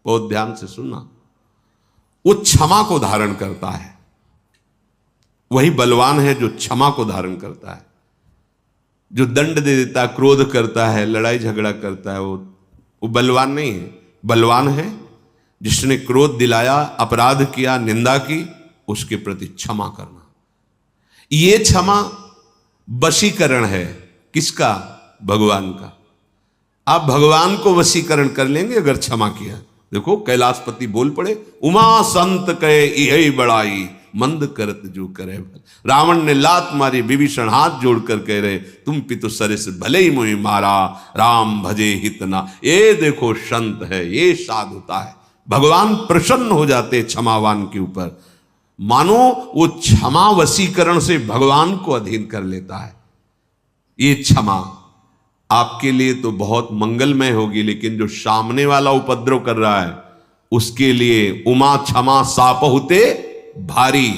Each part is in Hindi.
बहुत ध्यान से सुनना। वो क्षमा को धारण करता है, वही बलवान है जो क्षमा को धारण करता है। जो दंड दे देता है, क्रोध करता है, लड़ाई झगड़ा करता है, वो बलवान नहीं है। बलवान है जिसने क्रोध दिलाया, अपराध किया, निंदा की, उसके प्रति क्षमा करना। ये क्षमा वशीकरण है। किसका? भगवान का। आप भगवान को वशीकरण कर लेंगे अगर क्षमा किया। देखो कैलाशपति बोल पड़े, उमा संत कहे यही बड़ाई, मंद करत जो करे भल। रावण ने लात मारी, विभीषण हाथ जोड़कर कह रहे, तुम पितु सरिस भले ही मुझे मारा, राम भजे हितना। ये देखो संत है, ये साधुता है। भगवान प्रसन्न हो जाते क्षमावान के ऊपर। मानो वो क्षमा वशीकरण से भगवान को अधीन कर लेता है। ये क्षमा आपके लिए तो बहुत मंगलमय होगी, लेकिन जो सामने वाला उपद्रव कर रहा है उसके लिए उमा क्षमा साप होते भारी।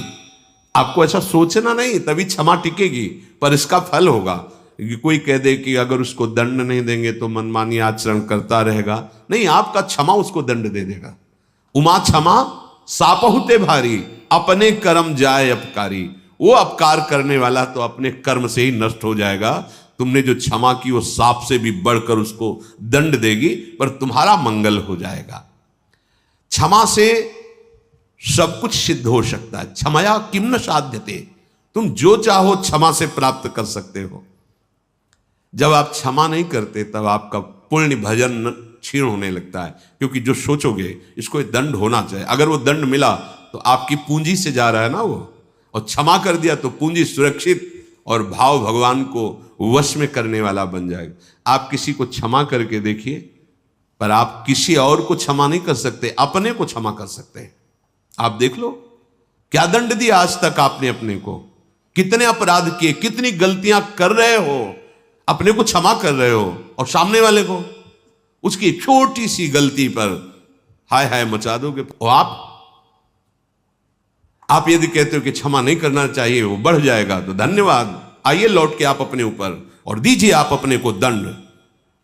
आपको ऐसा सोचना नहीं, तभी क्षमा टिकेगी, पर इसका फल होगा। कोई कह दे कि अगर उसको दंड नहीं देंगे तो मनमानी आचरण करता रहेगा, नहीं, आपका क्षमा उसको दंड दे देगा। उमा क्षमा साप होते भारी, अपने कर्म जाए अपकारी। वो अपकार करने वाला तो अपने कर्म से ही नष्ट हो जाएगा। तुमने जो क्षमा की वो सांप से भी बढ़कर उसको दंड देगी, पर तुम्हारा मंगल हो जाएगा। क्षमा से सब कुछ सिद्ध हो सकता है। क्षमया किम न साध्यते, तुम जो चाहो क्षमा से प्राप्त कर सकते हो। जब आप क्षमा नहीं करते तब आपका पुण्य भजन क्षीण होने लगता है, क्योंकि जो सोचोगे इसको दंड होना चाहिए, अगर वो दंड मिला तो आपकी पूंजी से जा रहा है ना वो, और क्षमा कर दिया तो पूंजी सुरक्षित और भाव भगवान को वश में करने वाला बन जाएगा। आप किसी को क्षमा करके देखिए, पर आप किसी और को क्षमा नहीं कर सकते, अपने को क्षमा कर सकते हैं। आप देख लो क्या दंड दिया आज तक आपने अपने को, कितने अपराध किए, कितनी गलतियां कर रहे हो, अपने को क्षमा कर रहे हो, और सामने वाले को उसकी छोटी सी गलती पर हाय हाय मचा दोगे। और आप यदि कहते हो कि क्षमा नहीं करना चाहिए, वो बढ़ जाएगा, तो धन्यवाद, आइए लौट के आप अपने ऊपर और दीजिए आप अपने को दंड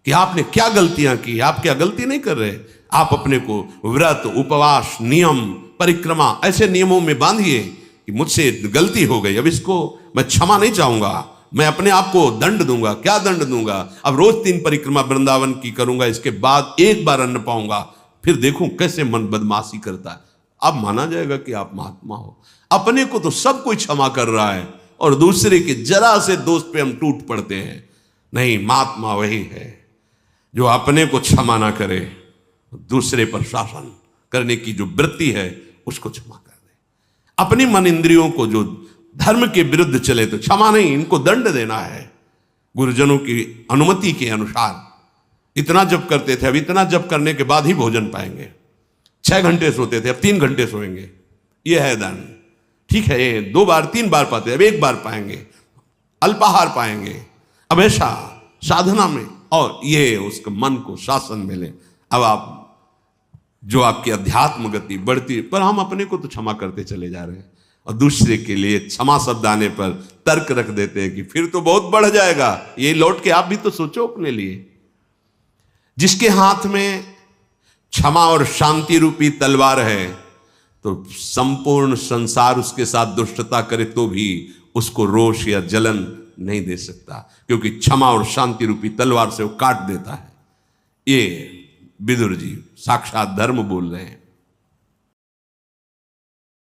कि आपने क्या गलतियां की। आप क्या गलती नहीं कर रहे, आप अपने को व्रत, उपवास, नियम, परिक्रमा ऐसे नियमों में बांधिए कि मुझसे गलती हो गई, अब इसको मैं क्षमा नहीं चाहूंगा, मैं अपने आप को दंड दूंगा। क्या दंड दूंगा? अब रोज 3 परिक्रमा वृंदावन की करूंगा, इसके बाद एक बार अन्न पाऊंगा, फिर देखूं कैसे मन बदमाशी करता है। अब माना जाएगा कि आप महात्मा हो। अपने को तो सब कोई क्षमा कर रहा है और दूसरे के जरा से दोष पे हम टूट पड़ते हैं। नहीं, महात्मा वही है जो अपने को क्षमा ना करे, दूसरे पर शासन करने की जो वृत्ति है उसको क्षमा कर दे। अपनी मन इंद्रियों को जो धर्म के विरुद्ध चले तो क्षमा नहीं, इनको दंड देना है गुरुजनों की अनुमति के अनुसार। इतना जप करते थे, अब इतना जप करने के बाद ही भोजन पाएंगे। 6 घंटे सोते थे, अब 3 घंटे सोएंगे, यह है दंड। ठीक है, 2 बार 3 बार पाते, अब 1 बार पाएंगे, अल्पाहार पाएंगे, अब ऐसा साधना में, और ये उसके मन को शासन मिले। अब आप जो आपकी अध्यात्म गति बढ़ती, पर हम अपने को तो क्षमा करते चले जा रहे हैं और दूसरे के लिए क्षमा शब्द आने पर तर्क रख देते हैं कि फिर तो बहुत बढ़ जाएगा। ये लौट के आप भी तो सोचो अपने लिए। जिसके हाथ में क्षमा और शांति रूपी तलवार है, तो संपूर्ण संसार उसके साथ दुष्टता करे तो भी उसको रोष या जलन नहीं दे सकता, क्योंकि क्षमा और शांति रूपी तलवार से वो काट देता है। ये विदुर जी साक्षात धर्म बोल रहे हैं।